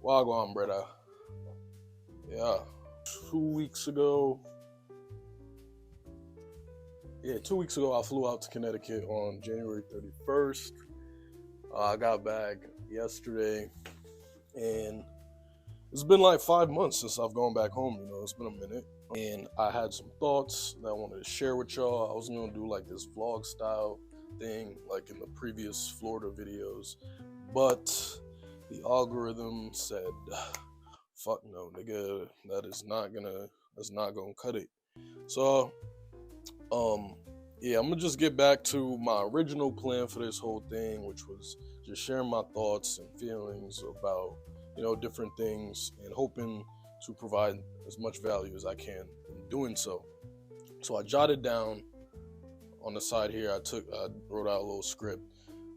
Wagwan, brother. Yeah. 2 weeks ago, I flew out to Connecticut on January 31st. I got back yesterday, and it's been like 5 months since I've gone back home. It's been a minute. And I had some thoughts that I wanted to share with y'all. I was going to do like this vlog style thing, like in the previous Florida videos. But the algorithm said, fuck no, nigga, that's not gonna cut it. So, yeah, I'm gonna just get back to my original plan for this whole thing, which was just sharing my thoughts and feelings about, different things, and hoping to provide as much value as I can in doing so. So I jotted down on the side here, I wrote out a little script,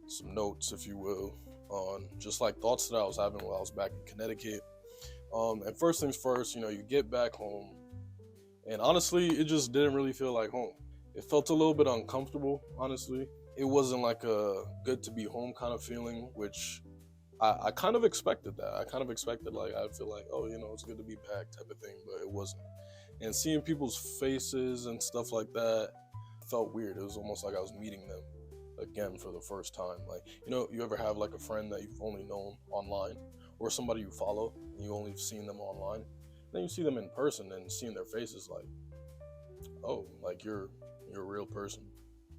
some notes, if you will, on just like thoughts that I was having while I was back in Connecticut. And first things first, you get back home, and honestly, it just didn't really feel like home. It felt a little bit uncomfortable, honestly. It wasn't like a good to be home kind of feeling, which I kind of expected that. I kind of expected, like, I feel like, oh, it's good to be back type of thing, but it wasn't. And seeing people's faces and stuff like that felt weird. It was almost like I was meeting them again for the first time. Like, you ever have like a friend that you've only known online, or somebody you follow and you only seen them online, then you see them in person and seeing their faces, like, oh, like you're a real person.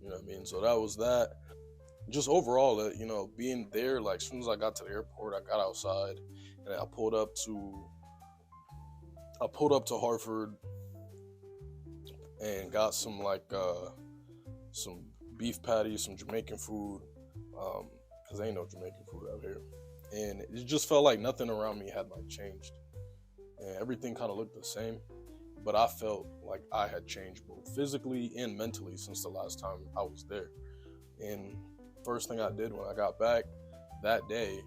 You know what I mean? So that was that. Just overall, being there, like, as soon as I got to the airport, I got outside and I pulled up to Hartford and got some some beef patties, some Jamaican food, because ain't no Jamaican food out here. And it just felt like nothing around me had like changed, and everything kind of looked the same, but I felt like I had changed both physically and mentally since the last time I was there. And first thing I did when I got back that day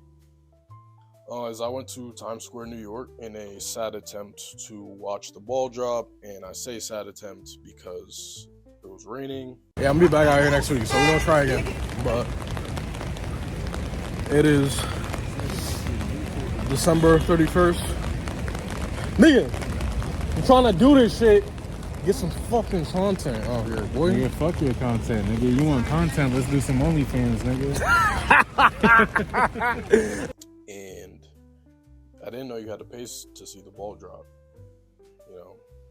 is I went to Times Square, New York, in a sad attempt to watch the ball drop. And I say sad attempt because it was raining. Yeah, I'm gonna be back out here next week, so we're gonna try again. But it is December 31st. Nigga, I'm trying to do this shit. Get some fucking content out here, boy. Nigga, fuck your content, nigga. You want content? Let's do some OnlyFans, nigga. And I didn't know you had to pay to see the ball drop.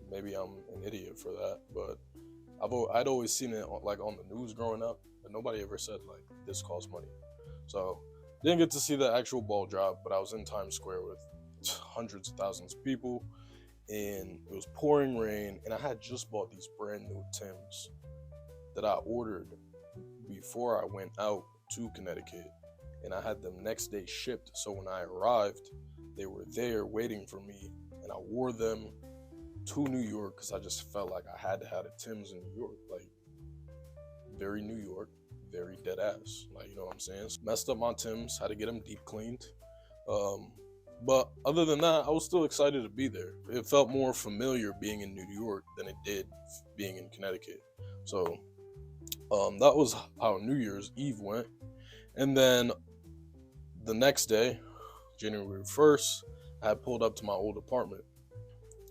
Maybe I'm an idiot for that, but I'd always seen it like on the news growing up, but nobody ever said like this costs money. So didn't get to see the actual ball drop, but I was in Times Square with hundreds of thousands of people, and it was pouring rain, and I had just bought these brand new Timbs that I ordered before I went out to Connecticut, and I had them next day shipped. So when I arrived, they were there waiting for me, and I wore them to New York because I just felt like I had to have the Timbs in New York, like very New York, very dead ass, like, you know what I'm saying? Messed up my Timbs, had to get them deep cleaned. But other than that, I was still excited to be there. It felt more familiar being in New York than it did being in Connecticut. So that was how New Year's Eve went. And then the next day, January 1st, I had pulled up to my old apartment.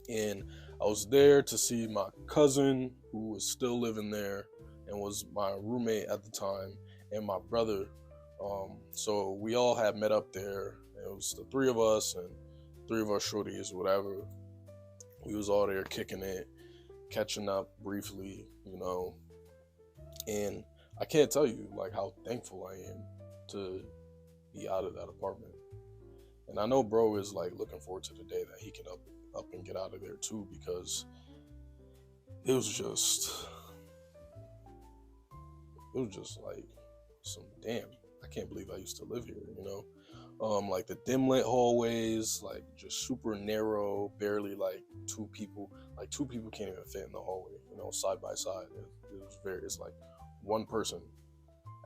And I was there to see my cousin, who was still living there and was my roommate at the time, and my brother. So we all had met up there. It was the three of us and three of our shorties, whatever. We was all there kicking it, catching up briefly, and I can't tell you like how thankful I am to be out of that apartment. And I know bro is like looking forward to the day that he can up and get out of there too, because it was just like some damn, I can't believe I used to live here, like the dim lit hallways, like just super narrow, barely like two people can't even fit in the hallway, side by side. It's like one person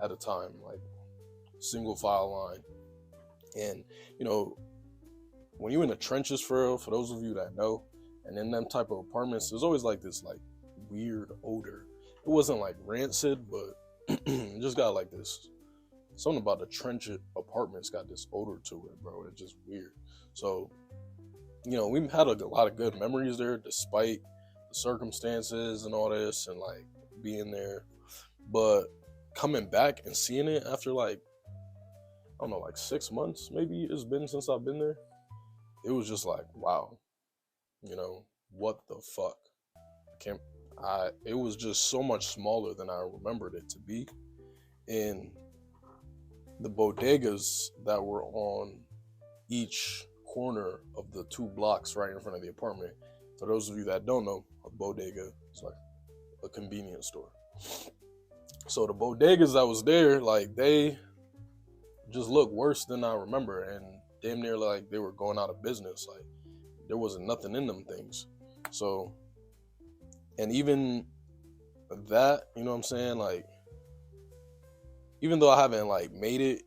at a time, like single file line. And when you're in the trenches, for those of you that know, and in them type of apartments, there's always like this like weird odor. It wasn't like rancid, but it just got like this something about the trench apartments got this odor to it, bro. It's just weird. So, we've had a lot of good memories there, despite the circumstances and all this, and like being there. But coming back and seeing it after like, I don't know, like 6 months maybe it's been since I've been there. It was just like, wow, what the fuck? It was just so much smaller than I remembered it to be. And the bodegas that were on each corner of the 2 blocks right in front of the apartment. For those of you that don't know, a bodega is like a convenience store. So the bodegas that was there, like, they just looked worse than I remember, and damn near like they were going out of business. Like, there wasn't nothing in them things. So, and even that, you know what I'm saying? Like, even though I haven't like made it,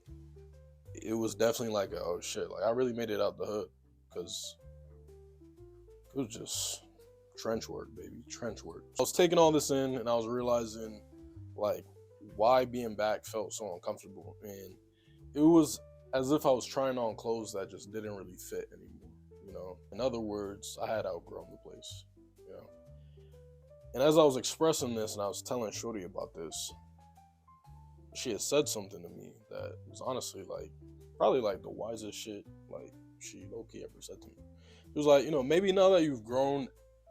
it was definitely like, oh shit, like I really made it out the hood, because it was just trench work, baby, trench work. I was taking all this in, and I was realizing like why being back felt so uncomfortable, and it was as if I was trying on clothes that just didn't really fit anymore. In other words, I had outgrown the place. And as I was expressing this and I was telling Shorty about this, she had said something to me that was honestly like probably like the wisest shit like she low-key ever said to me. It was like, maybe now that you've grown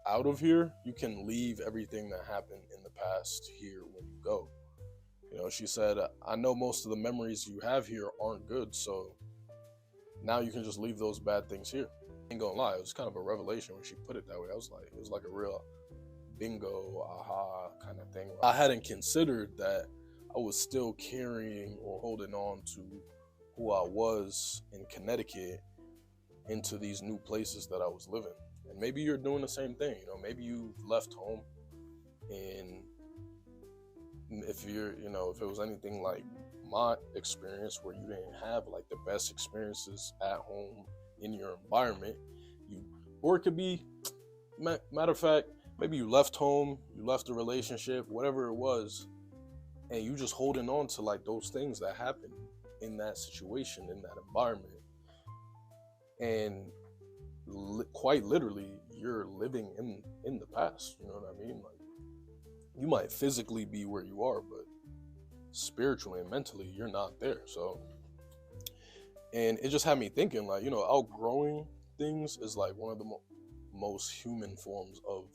out of here, you can leave everything that happened in the past here when you go. She said, I know most of the memories you have here aren't good, so now you can just leave those bad things here. I ain't gonna lie, it was kind of a revelation when she put it that way. It was like a real bingo, aha kind of thing. I hadn't considered that I was still carrying or holding on to who I was in Connecticut into these new places that I was living. And maybe you're doing the same thing. Maybe you left home, and if if it was anything like my experience where you didn't have like the best experiences at home in your environment, or it could be, matter of fact, maybe you left home, you left a relationship, whatever it was, and you just holding on to like those things that happened in that situation, in that environment. And quite literally, you're living in the past. You know what I mean? Like, you might physically be where you are, but spiritually and mentally, you're not there. So, and it just had me thinking, like, outgrowing things is like one of the most human forms of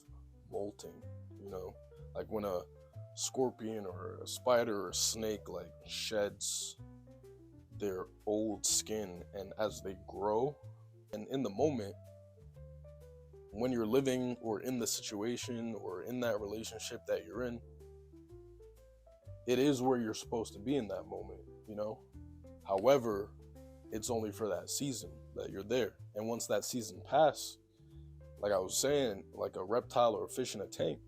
molting. Like when a scorpion or a spider or a snake like sheds their old skin, and as they grow, and in the moment when you're living or in the situation or in that relationship that you're in, it is where you're supposed to be in that moment. However, it's only for that season that you're there, and once that season passes, like I was saying, like a reptile or a fish in a tank,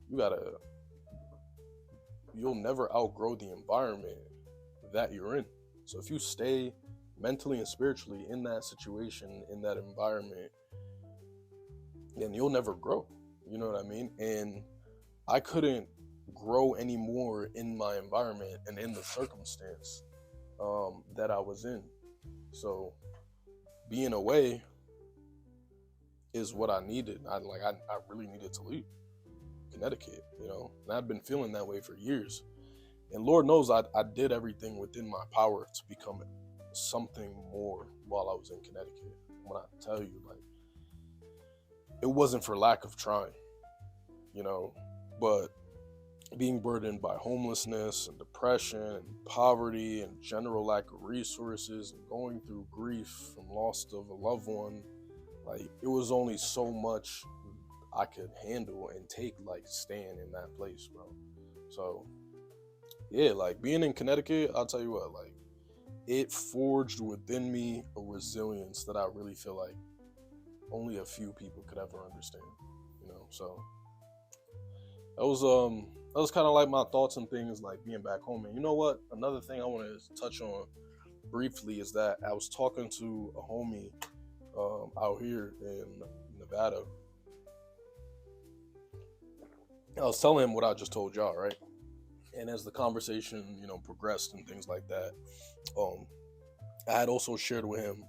you'll never outgrow the environment that you're in. So if you stay mentally and spiritually in that situation, in that environment, then you'll never grow. You know what I mean? And I couldn't grow anymore in my environment and in the circumstance that I was in. So being away is what I needed. I really needed to leave Connecticut, and I've been feeling that way for years. And Lord knows I did everything within my power to become something more while I was in Connecticut. When I tell you, like, it wasn't for lack of trying, but being burdened by homelessness and depression and poverty and general lack of resources and going through grief from loss of a loved one, like, it was only so much I could handle and take, like, staying in that place, bro. So yeah, like, being in Connecticut, I'll tell you what, like, it forged within me a resilience that I really feel like only a few people could ever understand, so that was kind of like my thoughts and things, like being back home. And you know what, another thing I want to touch on briefly is that I was talking to a homie out here in Nevada. I was telling him what I just told y'all, right? And as the conversation, you know, progressed and things like that, I had also shared with him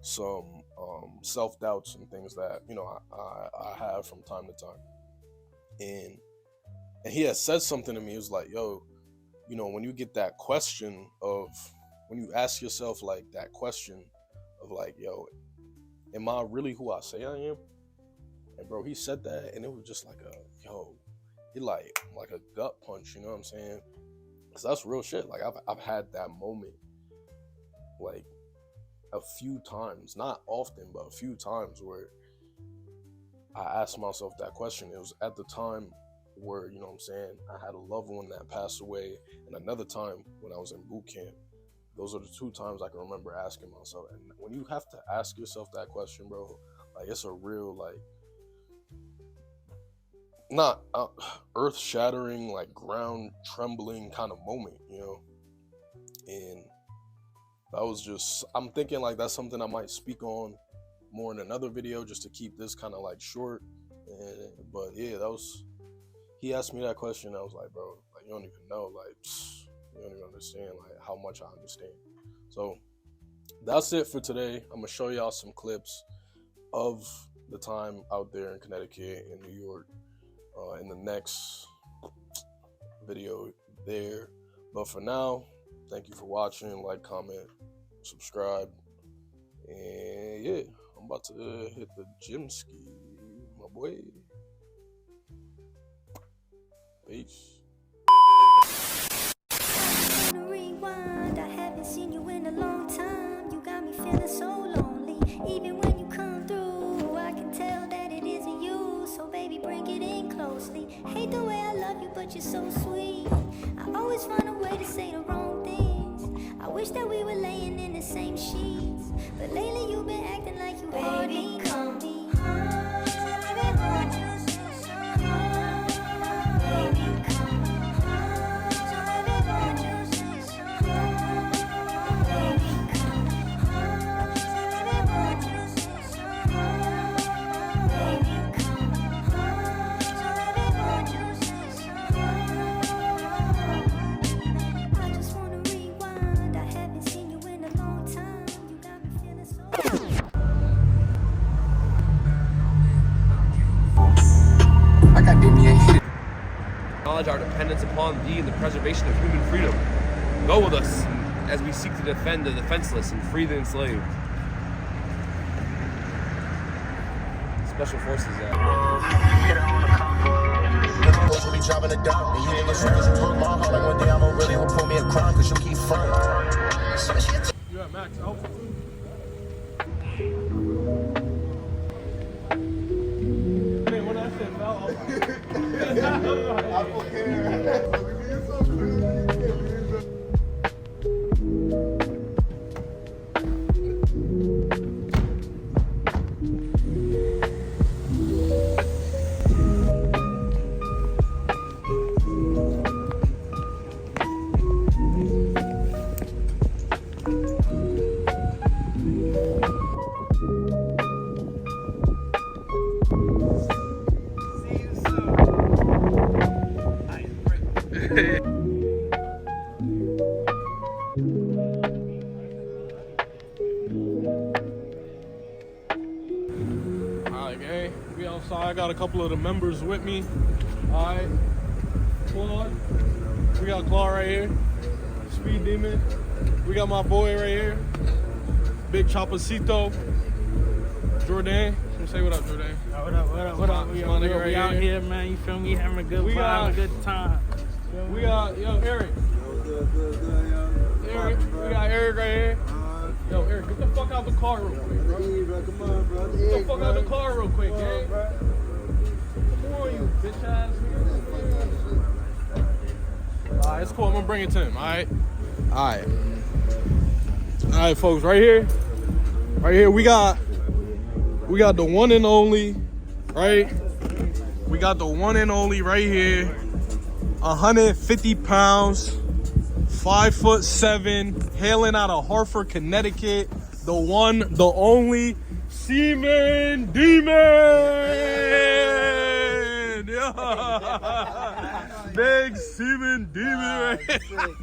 some self-doubts and things that, you know, I have from time to time. And he had said something to me. He was like, yo, you know, when you get that question of, when you ask yourself like that question of like, yo, am I really who I say I am? And bro, he said that, and it was just like he like a gut punch, you know what I'm saying? Cause that's real shit. Like I've had that moment like a few times, not often, but a few times where I asked myself that question. It was at the time where, you know what I'm saying, I had a loved one that passed away, and another time when I was in boot camp. Those are the two times I can remember asking myself. And when you have to ask yourself that question, bro, like it's a real, like, not earth-shattering, like ground-trembling kind of moment, you know? And that was just, I'm thinking like that's something I might speak on more in another video, just to keep this kind of like short. But yeah, that was, he asked me that question, I was like, bro, like you don't even know, like, you don't even understand like how much I understand. So that's it for today. I'm gonna show y'all some clips of the time out there in Connecticut and New York in the next video there. But for now, thank you for watching. Like, comment, subscribe, and yeah, I'm about to hit the gym ski, my boy. Peace. Rewind, I haven't seen you in a long time. You got me feeling so lonely. Even when you come through, I can tell that it isn't you. So baby, bring it in closely. Hate the way I love you, but you're so sweet. I always find a way to say the wrong things. I wish that we were laying in the same sheets, but lately you've been acting like you hardly come me. Acknowledge our dependence upon thee and the preservation of human freedom. Go with us as we seek to defend the defenseless and free the enslaved. Special forces Be dropping the dog, and you niggas friends, you broke my heart. Like one day I'ma really will pull me a crown, cause you keep frontin'. You at max altitude? When that shit fell, I don't care. Alright, gang, we outside. I got a couple of the members with me. Alright, Claude. We got Claude right here. Speed Demon. We got my boy right here. Big Chopacito. Jordan. Say what up, Jordan. What up, what up, what up? We out here, man. You feel me? Having a good vibe, a good time. We got, yo, Eric. Eric, we got Eric right here. Yo, Eric, get the fuck out the car real quick, bro. Come on, bro. Get the fuck out the car real quick, gang. Come on, you bitch ass nigga. Alright, it's cool. I'm gonna bring it to him, alright? Alright. Alright, folks, right here. Right here, we got the one and only, right? We got the one and only right here. 150 pounds, 5'7", hailing out of Hartford, Connecticut. The one, the only, Seaman Demon. Yeah. Big semen demon right here.